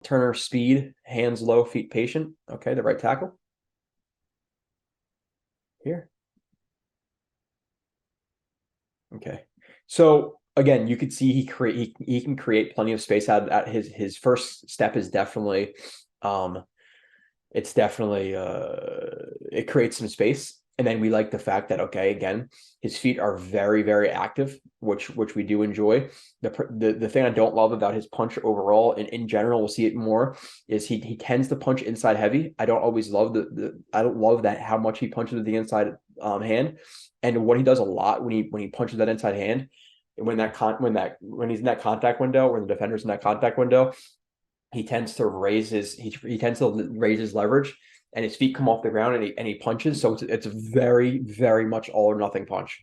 Turner speed, hands low, feet patient. Okay, the right tackle. Here. Okay. So again, you could see he can create plenty of space out at his first step is definitely it's definitely it creates some space. And then we like the fact that, okay, again, his feet are very, very active, which we do enjoy. The thing I don't love about his punch overall, and in general, we'll see it more, is he tends to punch inside heavy. I don't always love I don't love that how much he punches with the inside hand. And what he does a lot when he punches that inside hand, when he's in that contact window, when the defender's in that contact window, he tends to raise his leverage, and his feet come off the ground, and he punches. So it's very, very much all or nothing punch,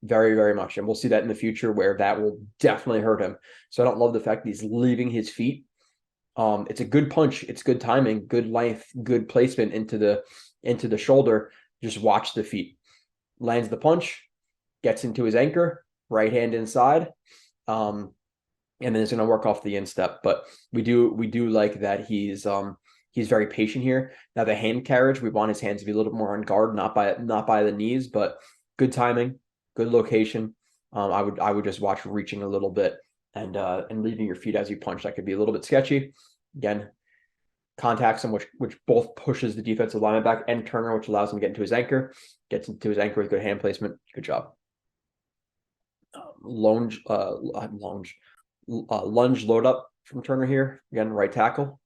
very, very much, and we'll see that in the future where that will definitely hurt him. So I don't love the fact that he's leaving his feet. It's a good punch, it's good timing, good length, good placement into the shoulder. Just watch the feet. Lands the punch, gets into his anchor, right hand inside. And then it's going to work off the instep. But we do like that he's very patient here. Now the hand carriage, we want his hands to be a little bit more on guard, not by the knees, but good timing, good location. I would just watch reaching a little bit and leaving your feet as you punch. That could be a little bit sketchy. Again, contacts him, which both pushes the defensive lineman back, and Turner, which allows him to get into his anchor. Gets into his anchor with good hand placement. Good job. Lunge load up from Turner here. Again, right tackle.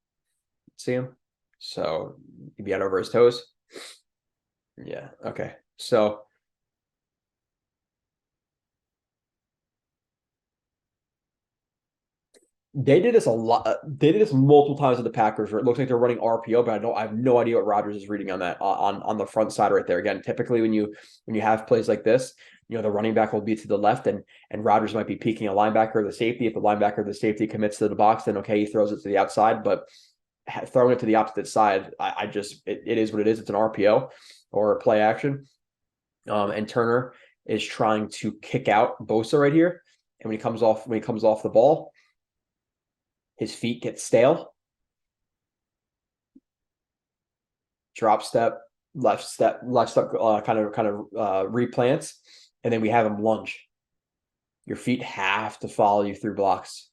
See him? So he'd be out over his toes. Yeah, okay. So they did this a lot. They did this multiple times with the Packers, where it looks like they're running RPO, but I have no idea what Rodgers is reading on that on the front side right there. Again, typically when you have plays like this, the running back will be to the left, and Rodgers might be peeking a linebacker or the safety. If the linebacker or the safety commits to the box, then okay, he throws it to the outside. But throwing it to the opposite side, it is what it is. It's an RPO or play action. And Turner is trying to kick out Bosa right here, and when he comes off the ball, his feet get stale. Drop step, left step, kind of replants, and then we have him lunge. Your feet have to follow you through blocks.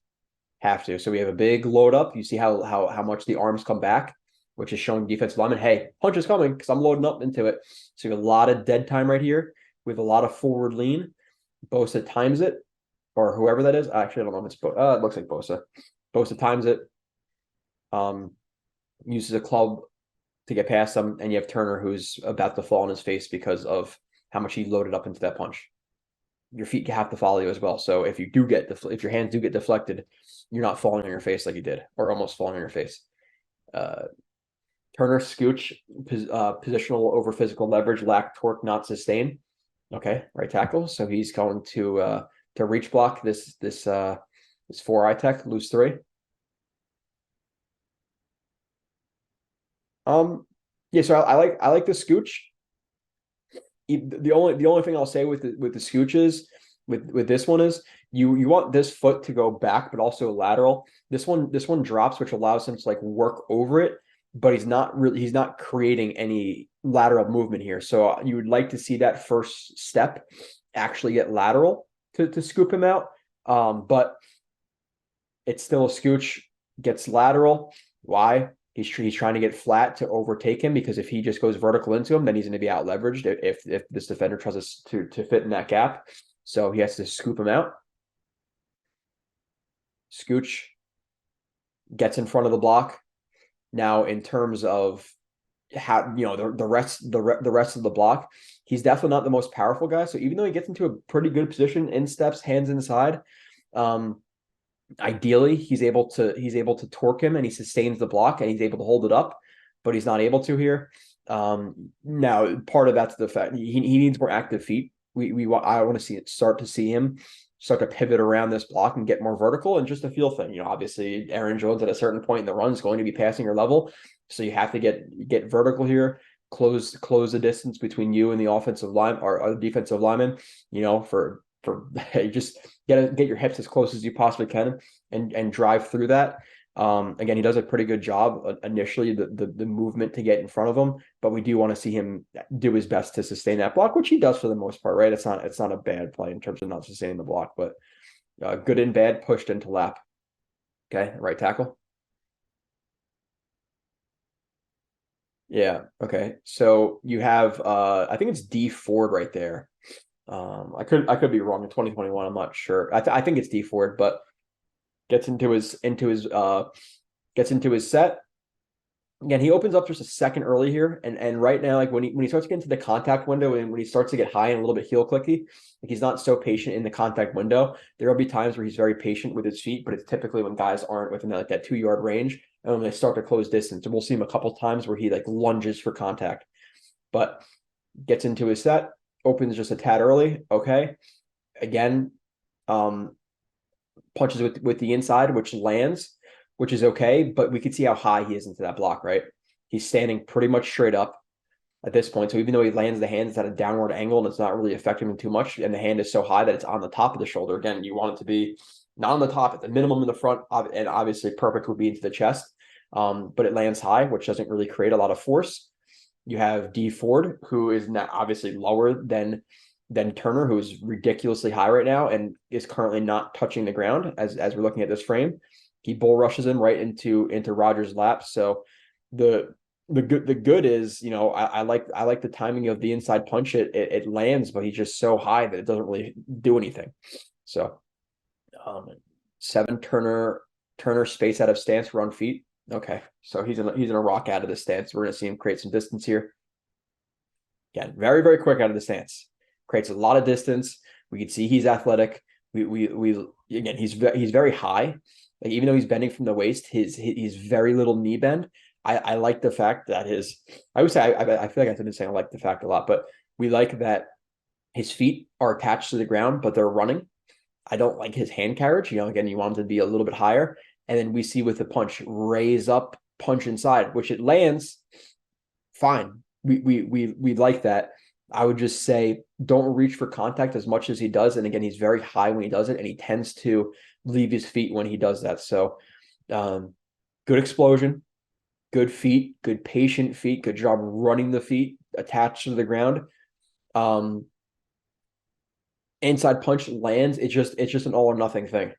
Have to. So we have a big load up. You see how much the arms come back, which is showing defensive lineman, hey, punch is coming because I'm loading up into it. So you have a lot of dead time right here with a lot of forward lean. Bosa times it, or whoever that is. Actually, I don't know if it's Bosa. It looks like Bosa. Bosa times it. Uses a club to get past them, and you have Turner who's about to fall on his face because of how much he loaded up into that punch. Your feet have to follow you as well. So if your hands do get deflected, you're not falling on your face like you did, or almost falling on your face. Turner scooch, positional over physical leverage, lack torque, not sustain. Okay, right tackle. So he's going to reach block this 4-eye tech, lose 3. Yeah, so I like the scooch. The only thing I'll say with the scooches with this one is you want this foot to go back, but also lateral. This one drops, which allows him to like work over it, but he's not creating any lateral movement here. So you would like to see that first step actually get lateral to scoop him out. But it's still a scooch, gets lateral. Why? He's trying to get flat to overtake him, because if he just goes vertical into him, then he's going to be out leveraged if this defender tries to fit in that gap. So he has to scoop him out. Scooch, gets in front of the block. Now, in terms of how the rest of the block, he's definitely not the most powerful guy. So even though he gets into a pretty good position, in steps, hands inside, ideally he's able to torque him, and he sustains the block, and he's able to hold it up, but he's not able to here. Now part of that's the fact he needs more active feet. I want to see him start to pivot around this block and get more vertical, and just a feel thing. Obviously Aaron Jones at a certain point in the run is going to be passing your level, so you have to get vertical here, close the distance between you and the offensive line or defensive lineman, for just get your hips as close as you possibly can and drive through that. Again, he does a pretty good job initially, the movement to get in front of him, but we do want to see him do his best to sustain that block, which he does for the most part, right? It's not a bad play in terms of not sustaining the block, but good and bad pushed into lap. Okay, right tackle. Yeah. Okay. So you have I think it's D Ford right there. I could be wrong in 2021. I'm not sure. I think it's D Ford, but gets into his set. Again, he opens up just a second early here, and right now, like when he starts to get into the contact window and when he starts to get high and a little bit heel clicky, like he's not so patient in the contact window. There will be times where he's very patient with his feet, but it's typically when guys aren't within like that 2 yard range, and when they start to close distance, and we'll see him a couple times where he like lunges for contact, but gets into his set, opens just a tad early. Okay, again, punches with the inside, which lands, which is okay, but we can see how high he is into that block, right? He's standing pretty much straight up at this point. So even though he lands the hand, it's at a downward angle and it's not really affecting him too much. And the hand is so high that it's on the top of the shoulder. Again, you want it to be not on the top, at the minimum in the front, and obviously perfect would be into the chest. But it lands high, which doesn't really create a lot of force. You have D Ford, who is not obviously lower than Turner, who is ridiculously high right now and is currently not touching the ground as we're looking at this frame. He bull rushes him right into Rodgers' lap. So the good is, I like the timing of the inside punch. It lands, but he's just so high that it doesn't really do anything. So 7 Turner space out of stance, run feet. Okay, so he's gonna rock out of the stance. We're gonna see him create some distance here. Again, very, very quick out of the stance. Creates a lot of distance. We can see he's athletic. We again, he's very high. Like even though he's bending from the waist, he's very little knee bend. I like the fact that I would say I feel like I've been saying I like the fact a lot, but we like that his feet are attached to the ground, but they're running. I don't like his hand carriage. Again, you want him to be a little bit higher. And then we see with the punch, raise up, punch inside, which it lands fine. We like that. I would just say don't reach for contact as much as he does. And again, he's very high when he does it, and he tends to leave his feet when he does that. So good explosion, good feet, good patient feet, good job running the feet attached to the ground. Inside punch lands. It's just an all or nothing thing.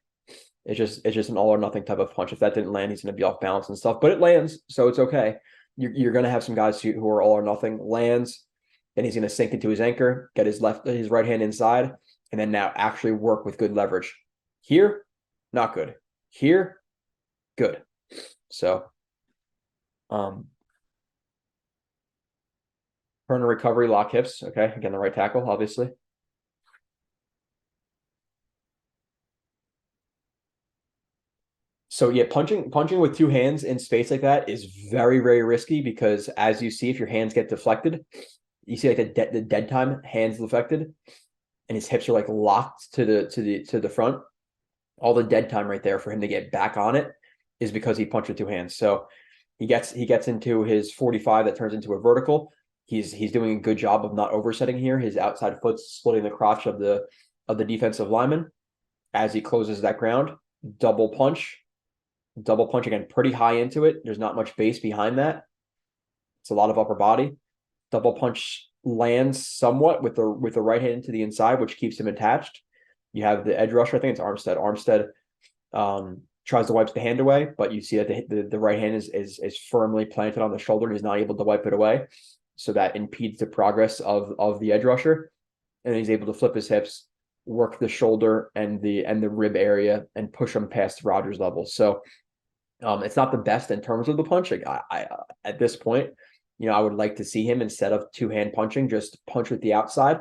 It's just an all or nothing type of punch. If that didn't land, he's going to be off balance and stuff, but it lands. So it's okay. You're going to have some guys who are all or nothing. Lands. Then he's going to sink into his anchor, get his right hand inside, and then now actually work with good leverage. Here, not good. Here, good. So, Turner recovery, lock hips. Okay, again, the right tackle, obviously. So yeah, punching with 2 hands in space like that is very, very risky because as you see, if your hands get deflected, you see like the dead time, hands deflected, and his hips are like locked to the front. All the dead time right there for him to get back on it is because he punched with 2 hands. So he gets into his 45 that turns into a vertical. He's doing a good job of not oversetting here. His outside foot's splitting the crotch of the defensive lineman as he closes that ground. Double punch again, pretty high into it. There's not much base behind that. It's a lot of upper body. Double punch lands somewhat with the right hand to the inside, which keeps him attached. You have the edge rusher. I think it's Armstead. Armstead tries to wipe the hand away, but you see that the right hand is firmly planted on the shoulder and he's not able to wipe it away. So that impedes the progress of the edge rusher. And he's able to flip his hips, work the shoulder and the rib area, and push him past Rodgers level. So it's not the best in terms of the punch. Like I at this point, I would like to see him, instead of 2-hand punching, just punch with the outside.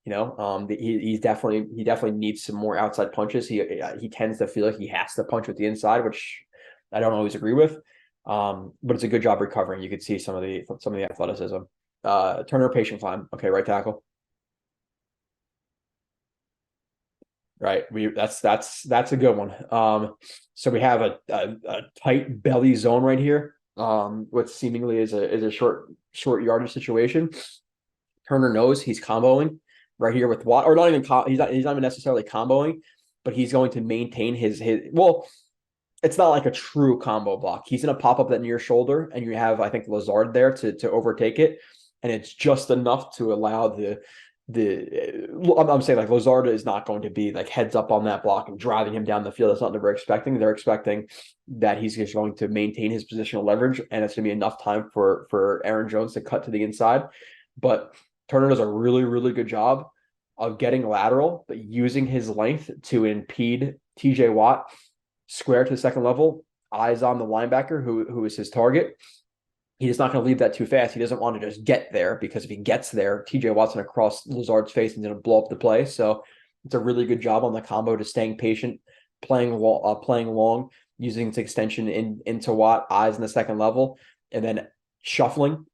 He definitely needs some more outside punches. He tends to feel like he has to punch with the inside, which I don't always agree with. But it's a good job recovering. You could see some of the athleticism. Turner patient climb. Okay, right tackle. Right. That's a good one. So we have a tight belly zone right here. What seemingly is a short yardage situation. Turner knows he's comboing right here with Watt, or not even he's not even necessarily comboing, but he's going to maintain his well, it's not like a true combo block. He's going to pop up that near shoulder, and you have, I think, Lazard there to overtake it, and it's just enough to allow I'm saying like Lazard is not going to be like heads up on that block and driving him down the field. That's not what they're expecting. They're expecting that he's just going to maintain his positional leverage, and it's going to be enough time for Aaron Jones to cut to the inside. But Turner does a really, really good job of getting lateral, but using his length to impede TJ Watt square to the second level, eyes on the linebacker who is his target. He's not going to leave that too fast. He doesn't want to just get there, because if he gets there, TJ Watt's going to cross Lazard's face and going to blow up the play. So it's a really good job on the combo to staying patient, playing long, using its extension into Watt, eyes in the second level, and then shuffling,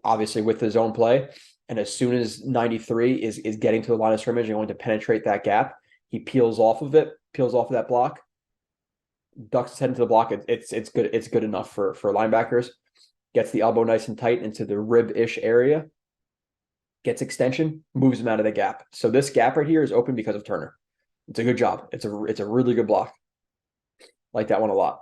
obviously with his own play. And as soon as 93 is getting to the line of scrimmage and going to penetrate that gap, he peels off of that block, ducks his head into the block. It's good. It's good enough for linebackers. Gets the elbow nice and tight into the rib-ish area. Gets extension, moves him out of the gap. So this gap right here is open because of Turner. It's a good job. It's a really good block. Like that one a lot.